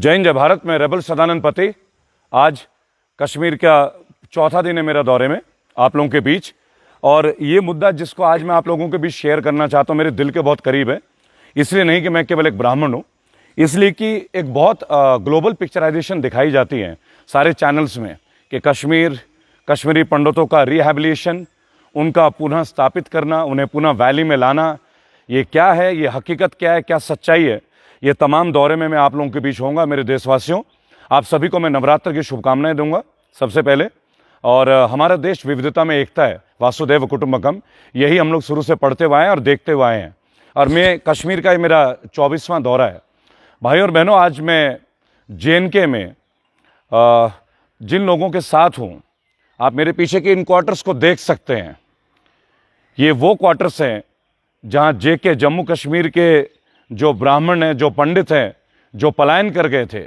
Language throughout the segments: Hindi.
जय हिंद, जय भारत। मैं रेबल सदानंद पति। आज कश्मीर का चौथा दिन है मेरा दौरे में आप लोगों के बीच, और ये मुद्दा जिसको आज मैं आप लोगों के बीच शेयर करना चाहता हूँ मेरे दिल के बहुत करीब है। इसलिए नहीं कि मैं केवल एक ब्राह्मण हूँ, इसलिए कि एक बहुत ग्लोबल पिक्चराइजेशन दिखाई जाती है सारे चैनल्स में कि कश्मीरी पंडितों का रिहैबिलिटेशन, उनका पुनः स्थापित करना, उन्हें पुनः वैली में लाना, ये क्या है, ये हकीकत क्या है, क्या सच्चाई है, ये तमाम दौरे में मैं आप लोगों के बीच होऊंगा। मेरे देशवासियों, आप सभी को मैं नवरात्र की शुभकामनाएं दूंगा सबसे पहले। और हमारा देश विविधता में एकता है, वासुदेव कुटुंबकम, यही हम लोग शुरू से पढ़ते हुए आए हैं और देखते हुए आए हैं। और मैं कश्मीर का ये मेरा 24वां दौरा है। भाई और बहनों, आज मैं JNK में जिन लोगों के साथ हूँ, आप मेरे पीछे के इन क्वार्टर्स को देख सकते हैं। ये वो क्वार्टर्स हैं जहाँ JK जम्मू कश्मीर के जो ब्राह्मण हैं, जो पंडित हैं, जो पलायन कर गए थे,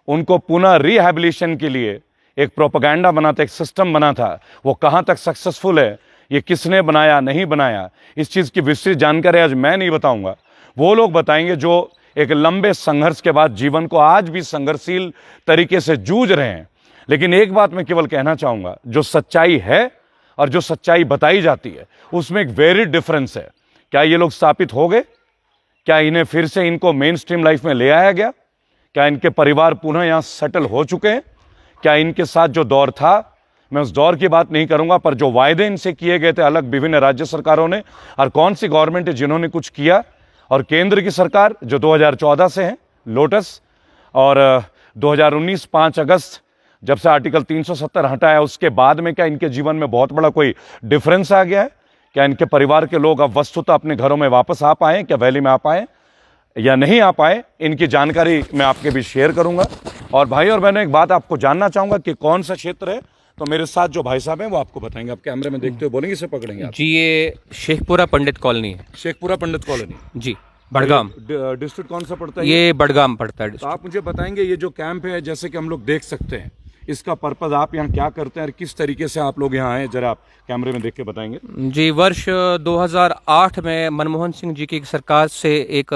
उनको पुनः रिहैबिलिटेशन के लिए एक प्रोपेगेंडा बना था, एक सिस्टम बना था। वो कहाँ तक सक्सेसफुल है, ये किसने बनाया, नहीं बनाया, इस चीज़ की विस्तृत जानकारी आज मैं नहीं बताऊंगा, वो लोग बताएंगे जो एक लंबे संघर्ष के बाद जीवन को आज भी संघर्षशील तरीके से जूझ रहे हैं। लेकिन एक बात मैं केवल कहना चाहूँगा, जो सच्चाई है और जो सच्चाई बताई जाती है उसमें एक वेरी डिफरेंस है। क्या ये लोग स्थापित हो गए? क्या इन्हें फिर से इनको मेन स्ट्रीम लाइफ में ले आया गया? क्या इनके परिवार पुनः यहाँ सेटल हो चुके हैं? क्या इनके साथ जो दौर था, मैं उस दौर की बात नहीं करूंगा, पर जो वायदे इनसे किए गए थे अलग विभिन्न राज्य सरकारों ने, और कौन सी गवर्नमेंट है जिन्होंने कुछ किया, और केंद्र की सरकार जो 2014 से है लोटस, और 2019 5 अगस्त जब से आर्टिकल 370 हटाया उसके बाद में क्या इनके जीवन में बहुत बड़ा कोई डिफरेंस आ गया है? क्या इनके परिवार के लोग अब वस्तुतः अपने घरों में वापस आ पाए, क्या वैली में आ पाए या नहीं आ पाए, इनकी जानकारी मैं आपके बीच शेयर करूंगा। और भाई और बहनों, एक बात आपको जानना चाहूंगा कि कौन सा क्षेत्र है, तो मेरे साथ जो भाई साहब हैं वो आपको बताएंगे। आप कैमरे में देखते हुए बोलेंगे, इसे पकड़ेंगे आप। जी, ये शेखपुरा पंडित कॉलोनी है। शेखपुरा पंडित कॉलोनी जी, बड़गाम डिस्ट्रिक्ट कौन सा पड़ता है? ये बड़गाम पड़ता है। तो आप मुझे बताएंगे, ये जो कैंप है जैसे कि हम लोग देख सकते हैं, इसका पर्पज, आप यहाँ क्या करते हैं और किस तरीके से आप लोग यहाँ आए, जरा आप कैमरे में देख के बताएंगे। जी, वर्ष 2008 में मनमोहन सिंह जी की सरकार से एक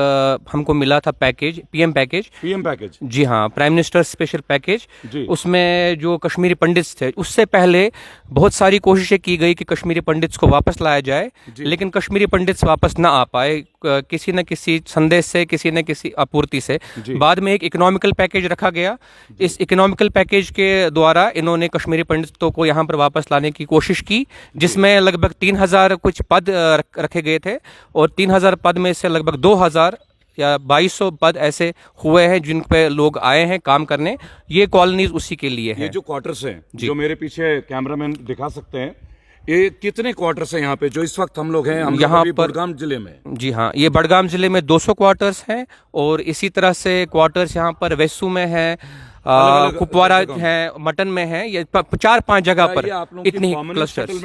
हमको मिला था पैकेज, पीएम पैकेज। जी हाँ, प्राइम मिनिस्टर स्पेशल पैकेज। उसमें जो कश्मीरी पंडित्स थे, उससे पहले बहुत सारी कोशिशें की गई कि कश्मीरी पंडित्स को वापस लाया जाए, लेकिन कश्मीरी पंडित्स वापस ना आ पाए किसी न किसी संदेश से, किसी न किसी आपूर्ति से। बाद में एक इकोनॉमिकल पैकेज रखा गया। इस इकोनॉमिकल पैकेज के द्वारा इन्होंने कश्मीरी पंडितों को यहाँ पर वापस लाने की कोशिश की, जिसमें लगभग 3000 कुछ पद रखे गए थे, और 3000 पद में से लगभग 2000 या 2200 पद ऐसे हुए हैं जिन पे लोग आए हैं काम करने। ये कॉलोनीज उसी के लिए है। ये जो क्वार्टर्स हैं, जो मेरे पीछे कैमरामैन दिखा सकते हैं, ये कितने क्वार्टर्स हैं यहाँ पे जो इस वक्त हम लोग हैं? हम यहाँ पर बड़गाम जिले में। जी हाँ, ये बड़गाम जिले में 200 क्वार्टर्स हैं, और इसी तरह से क्वार्टर्स यहाँ पर वेसू में है, कुपवारा है, मटन में है, ये 4-5 जगह पर इतनी क्लस्टर्स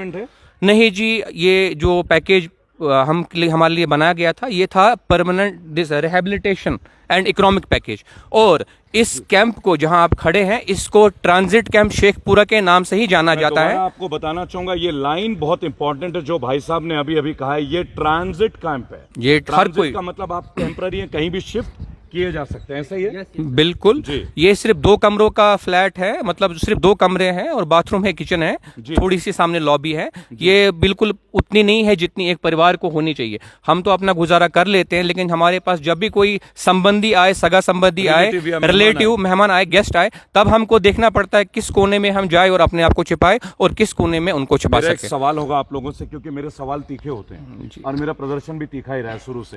नहीं जी। ये जो पैकेज हमारे लिए बनाया गया था, ये था permanent rehabilitation and economic package. और इस कैंप को जहां आप खड़े हैं, इसको ट्रांजिट कैंप शेखपुरा के नाम से ही जाना जाता है। आपको बताना चाहूंगा, ये लाइन बहुत इंपॉर्टेंट है जो भाई साहब ने अभी कहा है, ये ट्रांजिट कैंप है। ये हर कोई का मतलब आप टेम्पररी है, कहीं भी शिफ्ट किए जा सकते हैं, ऐसा ही है? बिल्कुल। ये सिर्फ 2 कमरों का फ्लैट है, मतलब सिर्फ 2 कमरे हैं, और बाथरूम है, किचन है, थोड़ी सी सामने लॉबी है। ये बिल्कुल उतनी नहीं है जितनी एक परिवार को होनी चाहिए। हम तो अपना गुजारा कर लेते हैं, लेकिन हमारे पास जब भी कोई संबंधी आए, सगा संबंधी आए, रिलेटिव मेहमान आए, गेस्ट आए, तब हमको देखना पड़ता है किस कोने में हम जाए और अपने आप को छिपाए, और किस कोने में उनको छिपा सके। सवाल होगा आप लोगों से, क्योंकि मेरे सवाल तीखे होते हैं और मेरा प्रदर्शन भी तीखा ही रहा है शुरू से।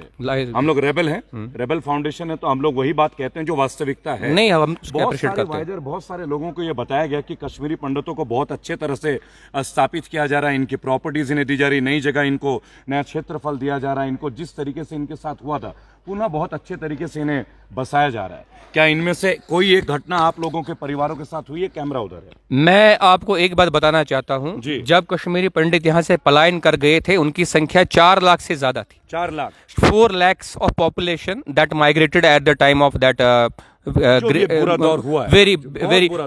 हम लोग रेबल हैं, रेबल फाउंडेशन है, तो हम लोग वही बात कहते हैं जो वास्तविकता है। नहीं, हम बहुत सारे लोगों को यह बताया गया कि कश्मीरी पंडितों को बहुत अच्छे तरह से स्थापित किया जा रहा है, इनकी प्रॉपर्टीज इन्हें दी जा रही, नई जगह इनको नया क्षेत्रफल दिया जा रहा है, इनको जिस तरीके से इनके साथ हुआ था पुनः बहुत अच्छे तरीके से इन्हें बसाया जा रहा है। क्या इनमें से कोई एक घटना आप लोगों के परिवारों के साथ हुई है? कैमरा उधर है। मैं आपको एक बात बताना चाहता हूं, जब कश्मीरी पंडित यहां से पलायन कर गए थे, उनकी संख्या 4 लाख से ज्यादा थी। 4 lakh, 4 lakhs of population that migrated at the time of that बुरा दौर हुआ है।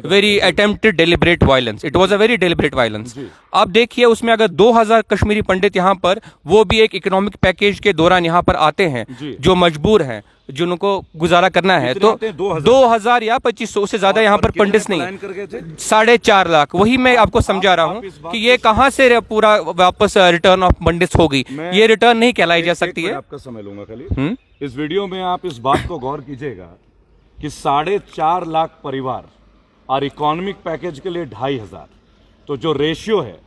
very attempted deliberate violence. It was a very deliberate violence. अब देखिए, उसमें अगर 2000 कश्मीरी पंडित यहाँ पर, वो भी एक इकोनॉमिक पैकेज के दौरान यहाँ पर आते हैं, जो मजबूर हैं, जिनको गुजारा करना है। तो 2000 या 2500, उससे ज्यादा यहाँ पर पंडित नहीं। 4.5 लाख, वही मैं आपको समझा रहा हूँ कि ये कहाँ से पूरा वापस रिटर्न ऑफ पंडित होगी। ये रिटर्न नहीं कहलाई जा सकती है। आपका समय लूंगा खाली। इस वीडियो में आप इस बात को गौर कीजिएगा कि 4.5 लाख परिवार और इकोनॉमिक पैकेज के लिए 2,500, तो जो रेशियो है,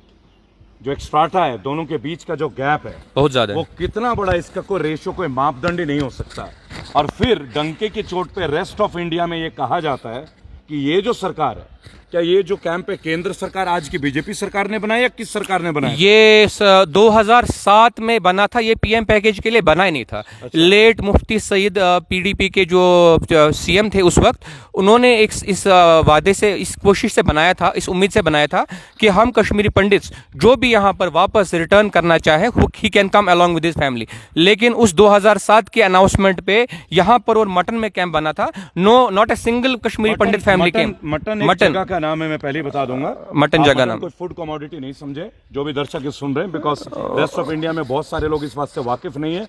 जो एक्स्ट्राटा है, दोनों के बीच का जो गैप है बहुत ज्यादा है। वो कितना बड़ा, इसका कोई रेशियो, कोई मापदंड ही नहीं हो सकता। और फिर डंके की चोट पे रेस्ट ऑफ इंडिया में ये कहा जाता है कि ये जो सरकार है, क्या ये जो कैंप है केंद्र सरकार आज की बीजेपी सरकार ने बनाया या किस सरकार ने बनाया? ये 2007 में बना था। ये पीएम पैकेज के लिए बना ही नहीं था। अच्छा। लेट मुफ्ती सईद पीडीपी के जो सीएम थे उस वक्त, उन्होंने इस वादे से, इस कोशिश से बनाया था, इस उम्मीद से बनाया था कि हम कश्मीरी पंडित जो भी यहाँ पर वापस रिटर्न करना चाहे, he can come along with his family. लेकिन उस 2007 के अनाउंसमेंट पे यहाँ पर और मटन में कैंप बना था। Not a single Kashmiri Pandit family camp. Mutton नाम है, मैं पहले बता दूंगा। मटन जगह नाम, कोई फूड कमोडिटी नहीं समझे जो भी दर्शक इस सुन रहे हैं, बिकॉज रेस्ट ऑफ इंडिया में बहुत सारे लोग इस बात से वाकिफ नहीं है।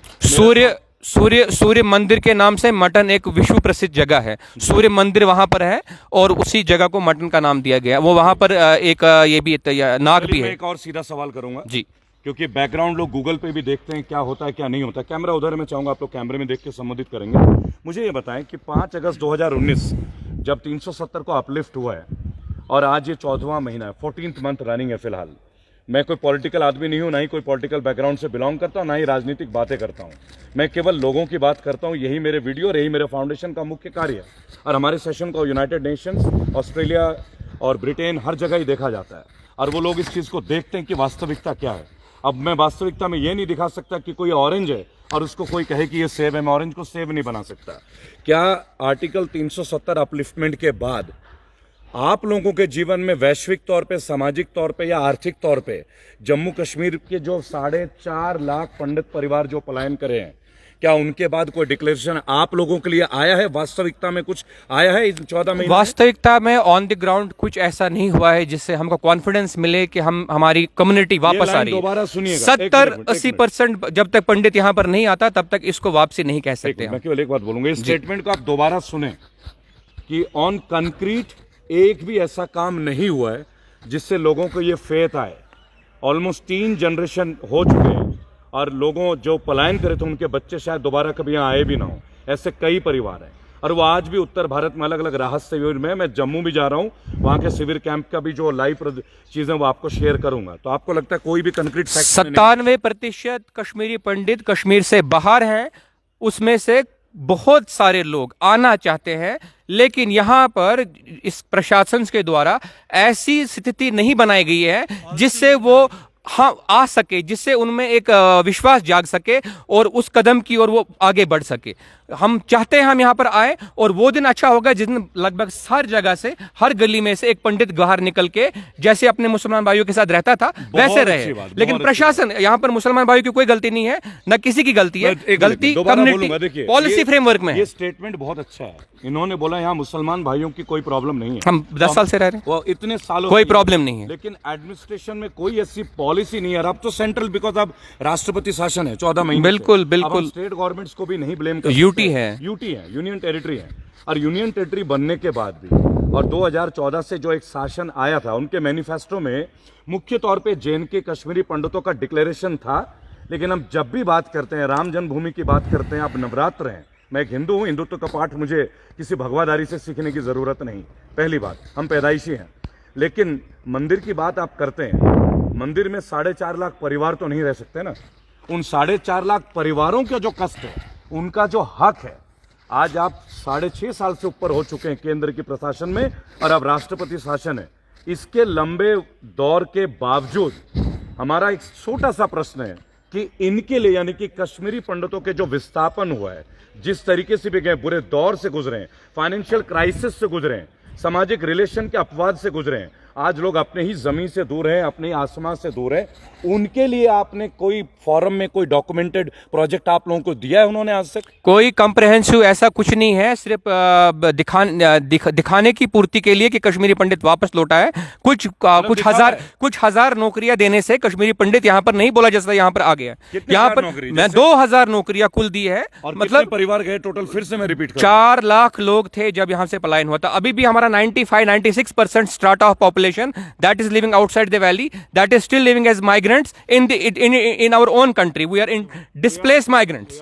सूर्य मंदिर के नाम से मटन एक विश्व प्रसिद्ध जगह है। सूर्य मंदिर वहां पर है और उसी जगह को मटन का नाम दिया गया। वो वहां पर एक ये भी नाग भी है। एक और सीधा सवाल करूंगा जी, क्योंकि बैकग्राउंड लोग गूगल पे भी देखते हैं क्या होता है क्या नहीं होता। कैमरा उधर, मैं चाहूंगा आप लोग कैमरे में देख के संबोधित करेंगे। मुझे ये बताएं कि 5 अगस्त 2019 जब 370 को अपलिफ्ट हुआ है और आज ये 14वां महीना है, 14th मंथ रनिंग है फिलहाल। मैं कोई पॉलिटिकल आदमी नहीं हूं, ना ही कोई पॉलिटिकल बैकग्राउंड से बिलोंग करता हूं, ना ही राजनीतिक बातें करता हूं। मैं केवल लोगों की बात करता हूं। यही मेरे वीडियो और यही मेरे फाउंडेशन का मुख्य कार्य है। और हमारे सेशन को यूनाइटेड नेशंस, ऑस्ट्रेलिया और ब्रिटेन, हर जगह ही देखा जाता है। और वो लोग इस चीज़ को देखते हैं कि वास्तविकता क्या है। अब मैं वास्तविकता में ये नहीं दिखा सकता कि कोई ऑरेंज है और उसको कोई कहे कि ये सेब है। मैं ऑरेंज को सेब नहीं बना सकता। क्या आर्टिकल 370 अपलिफ्टमेंट के बाद आप लोगों के जीवन में वैश्विक तौर पे, सामाजिक तौर पे या आर्थिक तौर पे जम्मू कश्मीर के जो 4.5 लाख पंडित परिवार जो पलायन करे हैं, क्या उनके बाद कोई डिक्लेरेशन आप लोगों के लिए आया है? वास्तविकता में कुछ आया है इस 14 महीने? वास्तविकता में ऑन द ग्राउंड कुछ ऐसा नहीं हुआ है जिससे हमको कॉन्फिडेंस मिले कि हमारी कम्युनिटी वापस आ रही है। दोबारा सुनिएगा, 70-80% जब तक पंडित यहाँ पर नहीं आता तब तक इसको वापसी नहीं कह सकते। मैं केवल एक बात बोलूंगा, इस स्टेटमेंट को आप दोबारा सुने कि ऑन कंक्रीट एक भी ऐसा काम नहीं हुआ है जिससे लोगों को ये फेथ आए। ऑलमोस्ट 3 जनरेशन हो चुके हैं और लोगों जो पलायन करे थे उनके बच्चे शायद दोबारा कभी यहाँ आए भी ना हो। ऐसे कई परिवार हैं और वो आज भी उत्तर भारत में अलग अलग राहत शिविर में, मैं जम्मू भी जा रहा हूँ, वहाँ के शिविर कैंप का भी जो लाइव चीजें वो आपको शेयर करूंगा। तो आपको लगता है कोई भी कंक्रीट 97% कश्मीरी पंडित कश्मीर से बाहर हैं। उसमें से बहुत सारे लोग आना चाहते हैं, लेकिन यहाँ पर इस प्रशासन के द्वारा ऐसी स्थिति नहीं बनाई गई है जिससे वो आ सके, जिससे उनमें एक विश्वास जाग सके और उस कदम की ओर वो आगे बढ़ सके। हम चाहते हैं हम यहाँ पर आए और वो दिन अच्छा होगा जिस दिन लगभग हर जगह से, हर गली में से एक पंडित बाहर निकल के जैसे अपने मुसलमान भाइयों के साथ रहता था वैसे रहे। लेकिन प्रशासन, यहाँ पर मुसलमान भाइयों की कोई गलती नहीं है, न किसी की गलती है, गलती कम्युनिटी पॉलिसी फ्रेमवर्क में है। ये स्टेटमेंट बहुत अच्छा है। इन्होंने बोला यहाँ मुसलमान भाइयों की कोई प्रॉब्लम नहीं है, हम 10 साल से रह रहे हैं, वो इतने सालों कोई प्रॉब्लम नहीं है। लेकिन एडमिनिस्ट्रेशन में कोई ऐसी पॉलिसी नहीं है। अब तो सेंट्रल, बिकॉज अब राष्ट्रपति शासन है 14 महीने। बिल्कुल बिल्कुल, स्टेट गवर्नमेंट्स को भी नहीं ब्लेम कर, यूटी है, यूनियन टेरिटरी है। और यूनियन टेरिटरी बनने के बाद भी और 2014 से जो एक शासन आया था, उनके मैनिफेस्टो में मुख्य तौर पे जेएनके कश्मीरी पंडितों का डिक्लेरेशन था। लेकिन हम जब भी बात करते हैं, राम जन्मभूमि की बात करते हैं, अब नवरात्र हैं, मैं एक हिंदू हूं, हिंदुत्व का पाठ मुझे किसी भगवादारी से सीखने की जरूरत नहीं। पहली बात, हम पैदाइशी हैं। लेकिन मंदिर की बात आप करते हैं, मंदिर में 4.5 लाख परिवार तो नहीं रह सकते ना। उन 4.5 लाख परिवारों का जो कष्ट है, उनका जो हक है, आज आप 6.5 साल से ऊपर हो चुके हैं केंद्र की प्रशासन में और अब राष्ट्रपति शासन है। इसके लंबे दौर के बावजूद हमारा एक छोटा सा प्रश्न है कि इनके लिए, यानी कि कश्मीरी पंडितों के जो विस्थापन हुआ है, जिस तरीके से भी गए, बुरे दौर से गुजरे हैं, फाइनेंशियल क्राइसिस से गुजरे हैं, सामाजिक रिलेशन के अपवाद से गुजरे हैं, आज लोग अपने ही जमीन से दूर हैं, अपने ही आसमान से दूर हैं, उनके लिए आपने कोई फॉरम में कोई डॉक्यूमेंटेड प्रोजेक्ट आप लोगों को दिया है उन्होंने आज तक? कोई कम्प्रहेंसिव ऐसा कुछ नहीं है, सिर्फ दिखाने की पूर्ति के लिए कि कश्मीरी पंडित वापस लौटा है। कुछ हजार नौकरियां देने से कश्मीरी पंडित यहाँ पर नहीं बोला जैसा यहाँ पर आ गया। यहाँ पर मैं 2000 नौकरियां कुल दी है। और मतलब परिवार गए टोटल, फिर से मैं रिपीट 4 लाख लोग थे जब यहाँ से पलायन हुआ था। अभी भी हमारा 95-96% strata of population that is living outside the valley, that is still living as migrants in our own country. We are in displaced migrants.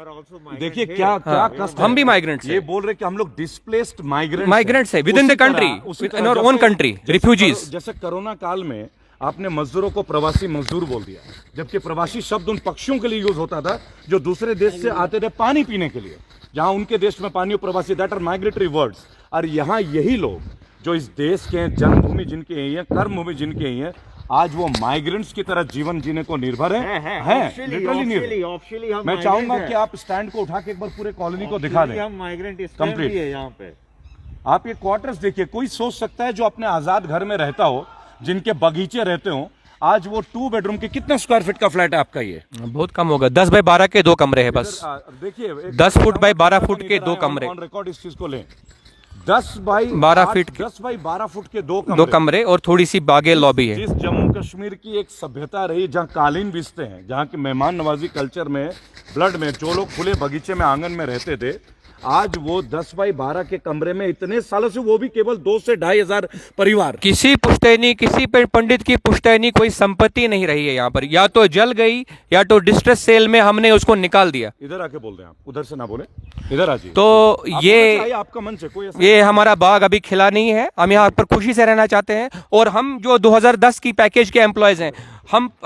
देखिए क्या कष्ट है। हम भी माइग्रेंट्स ये बोल रहे कि हम लोग डिस्प्लेस्ड माइग्रेंट्स है with in the country, in our own country, refugees. जैसे कोरोना काल में आपने मजदूरों को प्रवासी मजदूर बोल दिया, जबकि प्रवासी शब्द उन पक्षियों के लिए यूज होता था जो दूसरे देश से आते थे पानी पीने के लिए, जहां उनके देश में पानी प्रवासी, दैट आर माइग्रेटरी वर्ड्स। और यहाँ यही लोग जो इस देश के जन्मभूमि जिनके ही है, कर्मभूमि जिनके ही है, आज वो माइग्रेंट्स की तरह जीवन जीने को निर्भर है। लिटरली निर्भर। मैं चाहूंगा कि आप स्टैंड को उठा के एक बार पूरे कॉलोनी को दिखा दें। हम माइग्रेंट कंप्लीट है यहाँ पे। आप ये क्वार्टर्स देखिए, कोई सोच सकता है जो अपने आजाद घर में रहता हो, जिनके बगीचे रहते हो, आज वो 2 बेडरूम के कितना स्क्वायर फीट का फ्लैट है आपका? ये बहुत कम होगा, 10 बाय 12 के 2 कमरे हैं बस। देखिए 10 फुट बाय 12 फुट के 2 कमरे। रिकॉर्ड इस चीज को लें, 10 बाई 12 फीट 10 बाई 12 फुट के 2 कमरे और थोड़ी सी बागे लॉबी है। जिस जम्मू कश्मीर की एक सभ्यता रही, जहाँ कालीन बिछते हैं, जहाँ की मेहमान नवाजी कल्चर में, ब्लड में, जो लोग खुले बगीचे में, आंगन में रहते थे, आज वो 10 बाई 12 के कमरे में इतने सालों से, वो भी केवल 2 से 2,500 परिवार। किसी पुश्तैनी, किसी पंडित की पुश्तैनी कोई संपत्ति नहीं रही है यहाँ पर, या तो जल गई या तो डिस्ट्रेस सेल में हमने उसको निकाल दिया। इधर आके बोल रहे हैं आप, उधर से ना बोले, इधर आ जाइए। तो ये आपका मंच है, कोई ये हमारा बाग अभी खिला नहीं है, हम यहाँ पर खुशी से रहना चाहते हैं। और हम जो 2010 की पैकेज के एम्प्लॉयज हैं,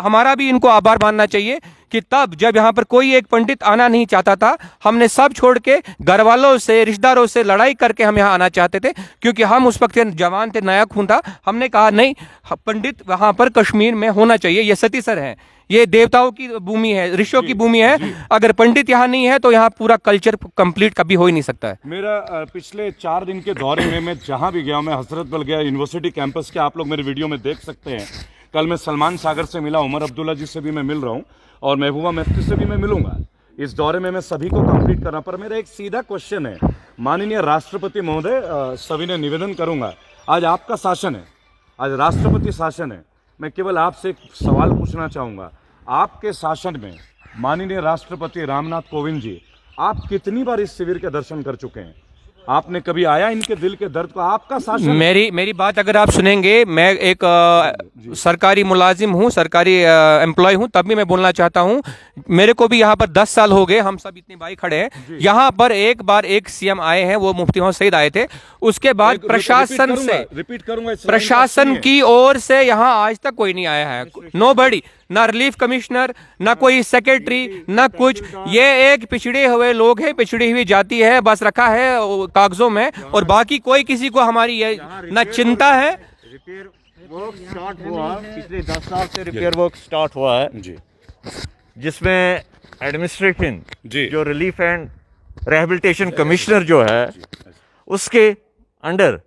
हमारा भी इनको आभार मानना चाहिए कि तब जब यहाँ पर कोई एक पंडित आना नहीं चाहता था, हमने सब छोड़ के घर वालों से, रिश्तेदारों से लड़ाई करके हम यहाँ आना चाहते थे, क्योंकि हम उस वक्त जवान थे, नया खून था। हमने कहा नहीं, पंडित वहाँ पर कश्मीर में होना चाहिए। ये सतीसर है, ये देवताओं की भूमि है, ऋषियों की भूमि है। अगर पंडित यहाँ नहीं है तो यहाँ पूरा कल्चर कंप्लीट कभी हो ही नहीं सकता है। मेरा पिछले 4 दिन के दौरे में मैं जहाँ भी गया, मैं हजरतबल गया, यूनिवर्सिटी कैंपस के, आप लोग मेरे वीडियो में देख सकते हैं। कल मैं सलमान सागर से मिला, उमर अब्दुल्ला जी से भी मैं मिल रहा हूँ, और महबूबा मुफ्ती से भी मैं मिलूंगा। इस दौरे में मैं सभी को कंप्लीट करना, पर मेरा एक सीधा क्वेश्चन है माननीय राष्ट्रपति महोदय, सभी ने निवेदन करूंगा, आज आपका शासन है, आज राष्ट्रपति शासन है। मैं केवल आपसे एक सवाल पूछना चाहूंगा, आपके शासन में माननीय राष्ट्रपति रामनाथ कोविंद जी, आप कितनी बार इस शिविर के दर्शन कर चुके हैं? आपने कभी आया इनके दिल के दर्द को? आपका शासन, मेरी बात अगर आप सुनेंगे, मैं एक सरकारी मुलाजिम हूँ, सरकारी एम्प्लॉय हूँ, तब भी मैं बोलना चाहता हूँ, मेरे को भी यहाँ पर 10 साल हो गए, हम सब इतने भाई खड़े हैं। यहाँ पर एक बार एक सीएम आए हैं, वो मुफ्ती मोहम्मद सईद आए थे। उसके बाद प्रशासन से, रिपीट करूंगा, प्रशासन की ओर से यहाँ आज तक कोई नहीं आया है। नोबडी, ना रिलीफ कमिश्नर, ना कोई सेक्रेटरी, ना कुछ। ये एक पिछड़े हुए लोग हैं, पिछड़ी हुई जाति है, बस रखा है कागजों में, और बाकी कोई किसी को हमारी ये ना चिंता है। रिपेयर वर्क स्टार्ट हुआ, पिछले 10 साल से रिपेयर वर्क स्टार्ट हुआ है जी, जिसमें एडमिनिस्ट्रेशन जी, जो रिलीफ एंड रिहेबिलिटेशन कमिश्नर जो है, उसके अंडर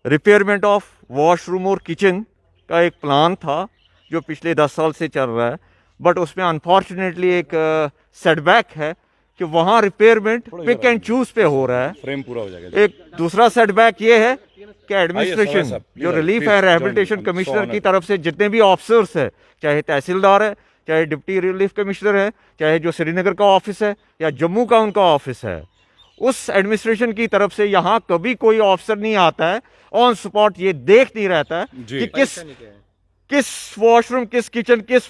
रिपेयरमेंट ऑफ वॉशरूम और किचन का एक प्लान था जो पिछले 10 साल से चल रहा है। बट उसमें अनफॉर्चुनेटली एक सेटबैक है कि वहाँ रिपेयरमेंट पिक एंड चूज पे हो रहा है। फ्रेम पूरा हो जाएगा। एक दूसरा सेटबैक ये है कि एडमिनिस्ट्रेशन जो रिलीफ एंड रिहेबिलिटेशन कमिश्नर की तरफ से जितने भी ऑफिसर्स है, चाहे तहसीलदार है, चाहे डिप्टी रिलीफ कमिश्नर है, चाहे जो श्रीनगर का ऑफिस है या जम्मू का उनका ऑफिस है, उस एडमिनिस्ट्रेशन की तरफ से यहाँ कभी कोई ऑफिसर नहीं आता है, ऑन स्पॉट ये देख नहीं रहता है कि किस वॉशरूम, किस किचन, किस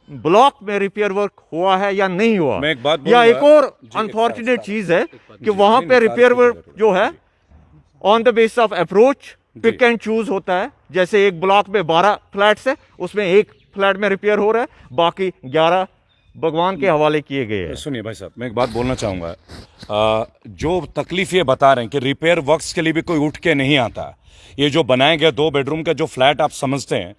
ब्लॉक में रिपेयर वर्क हुआ है या नहीं हुआ। मैं एक बात या एक और अनफॉर्चुनेट चीज है कि वहां पे रिपेयर वर्क जो है on the basis of approach pick and choose होता है। जैसे एक ब्लॉक में 12 फ्लैट्स है, उसमें एक फ्लैट में रिपेयर हो रहा है, बाकी 11 भगवान के हवाले किए गए हैं। सुनिए भाई साहब, मैं एक बात बोलना चाहूंगा, जो तकलीफ ये बता रहे हैं कि रिपेयर वर्क्स के लिए भी कोई उठ के नहीं आता। ये जो बनाए गए 2 बेडरूम का जो फ्लैट आप समझते हैं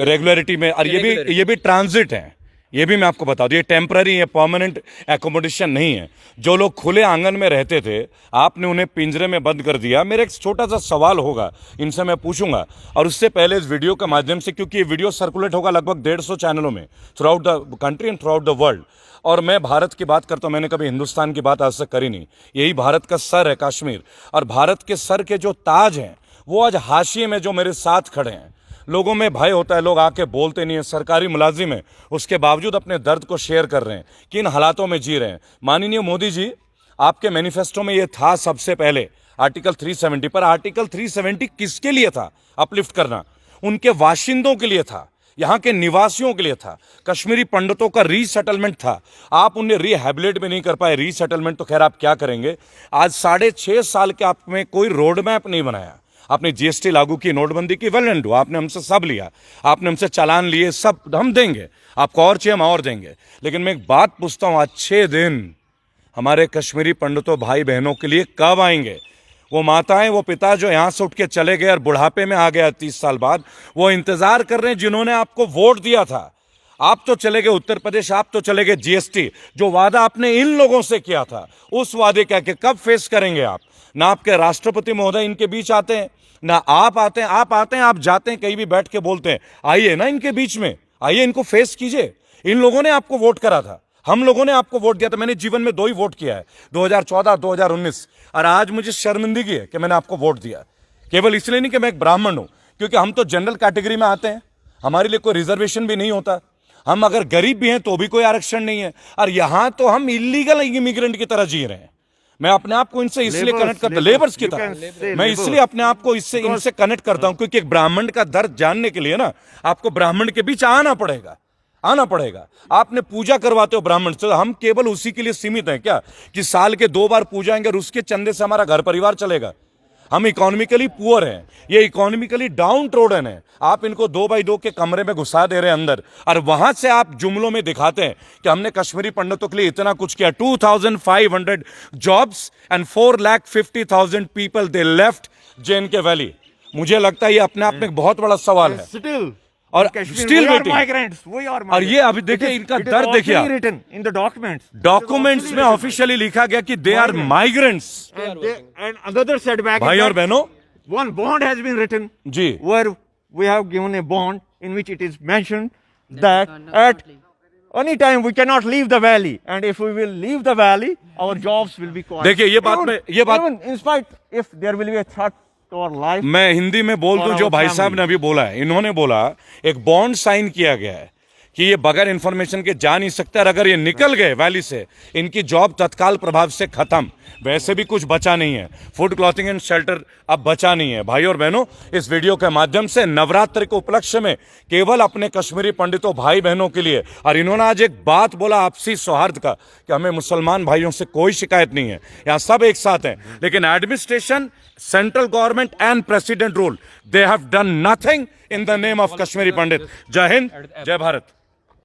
रेगुलरिटी में, और ये भी ट्रांजिट है, ये भी मैं आपको बता दूं, ये टेम्पररी, ये परमानेंट एकोमोडेशन नहीं है। जो लोग खुले आंगन में रहते थे, आपने उन्हें पिंजरे में बंद कर दिया। मेरा एक छोटा सा सवाल होगा, इनसे मैं पूछूंगा, और उससे पहले इस वीडियो के माध्यम से, क्योंकि ये वीडियो सर्कुलेट होगा लगभग 150 चैनलों में through out the country and through out the world, और मैं भारत की बात करता हूं, मैंने कभी हिंदुस्तान की बात आज तक करी नहीं। यही भारत का सर है कश्मीर, और भारत के सर के जो ताज हैं वो आज हाशिए में जो मेरे साथ खड़े हैं। लोगों में भय होता है, लोग आके बोलते नहीं है, सरकारी मुलाजिम है, उसके बावजूद अपने दर्द को शेयर कर रहे हैं, किन हालातों में जी रहे हैं। माननीय मोदी जी, आपके मैनिफेस्टो में ये था सबसे पहले आर्टिकल 370, पर आर्टिकल 370 किसके लिए था? अपलिफ्ट करना उनके वाशिंदों के लिए था, यहाँ के निवासियों के लिए था, कश्मीरी पंडितों का रीसेटलमेंट था। आप उन्हें रिहेबिलिट भी नहीं कर पाए। रीसेटलमेंट तो खैर आप क्या करेंगे, आज 6.5 साल के आपने कोई रोड मैप नहीं बनाया। आपने जीएसटी लागू की, नोटबंदी की, वेल एंड डू, आपने हमसे सब लिया, आपने हमसे चालान लिए, सब हम देंगे, आपको और चाहिए हम और देंगे। लेकिन मैं एक बात पूछता हूं, अच्छे दिन हमारे कश्मीरी पंडितों भाई बहनों के लिए कब आएंगे? वो माताएं, वो पिता जो यहां से उठ के चले गए और बुढ़ापे में आ गया 30 साल बाद, वो इंतजार कर रहे हैं जिन्होंने आपको वोट दिया था। आप तो चले गए उत्तर प्रदेश, आप तो चले गए जीएसटी, जो वादा आपने इन लोगों से किया था, उस वादे क्या के कब फेस करेंगे आप? ना आपके राष्ट्रपति महोदय इनके बीच आते हैं, ना आप आते हैं। आप जाते हैं कहीं भी बैठ के बोलते हैं, आइए ना इनके बीच में, आइए इनको फेस कीजिए। इन लोगों ने आपको वोट करा था, हम लोगों ने आपको वोट दिया था। मैंने जीवन में 2 ही वोट किया है, 2014, 2019, और आज मुझे शर्मिंदगी है कि मैंने आपको वोट दिया। केवल इसलिए नहीं कि मैं एक ब्राह्मण हूं, क्योंकि हम तो जनरल कैटेगरी में आते हैं, हमारे लिए कोई रिजर्वेशन भी नहीं होता। हम अगर गरीब भी हैं तो भी कोई आरक्षण नहीं है, और यहां तो हम इलीगल इमिग्रेंट की तरह जी रहे हैं। मैं अपने आप को इनसे इसलिए कनेक्ट करता, लेबर्स की तरह मैं इसलिए अपने आप को इनसे कनेक्ट करता हूं, क्योंकि एक ब्राह्मण का दर्द जानने के लिए ना आपको ब्राह्मण के बीच आना पड़ेगा। आपने पूजा करवाते हो ब्राह्मण से, हम केवल उसी के लिए सीमित हैं क्या कि साल के 2 बार पूजा आएंगे और उसके चंदे से हमारा घर परिवार चलेगा? हम इकोनॉमिकली पुअर हैं, ये इकोनॉमिकली डाउन ट्रोडन है। आप इनको 2x2 के कमरे में घुसा दे रहे हैं अंदर, और वहां से आप जुमलों में दिखाते हैं कि हमने कश्मीरी पंडितों के लिए इतना कुछ किया। 2500 jobs and 4,50,000 people they left JNK valley. मुझे लगता है ये अपने आप में एक बहुत बड़ा सवाल है, और स्टिल वेटिंग। और ये अभी देखिए इनका दर्द देखिए, इन द डॉक्यूमेंट्स में ऑफिशियली लिखा गया कि they are migrants. and another setback भाई और बहनों, one bond has been written ji, where we have given a bond in which it is mentioned that at any time we cannot leave the valley, and if we will leave the valley our jobs will be quiet. देखिए ये बात even in spite if there will be a threat to our life, मैं हिंदी में बोल दूं, जो भाई साहब ने अभी बोला है, इन्होंने बोला एक बॉन्ड साइन किया गया है कि ये बगैर इंफॉर्मेशन के जा नहीं सकते, और अगर ये निकल गए वैली से, इनकी जॉब तत्काल प्रभाव से खत्म। वैसे भी कुछ बचा नहीं है, फूड, क्लॉथिंग एंड शेल्टर अब बचा नहीं है। भाई और बहनों, इस वीडियो के माध्यम से नवरात्र के उपलक्ष्य में केवल अपने कश्मीरी पंडितों भाई बहनों के लिए, और इन्होंने आज एक बात बोला आपसी सौहार्द का, कि हमें मुसलमान भाइयों से कोई शिकायत नहीं है, यहाँ सब एक साथ हैं, लेकिन administration, central government and president rule, they have done nothing in the name of Kashmiri Pandit. जय हिंद, जय भारत।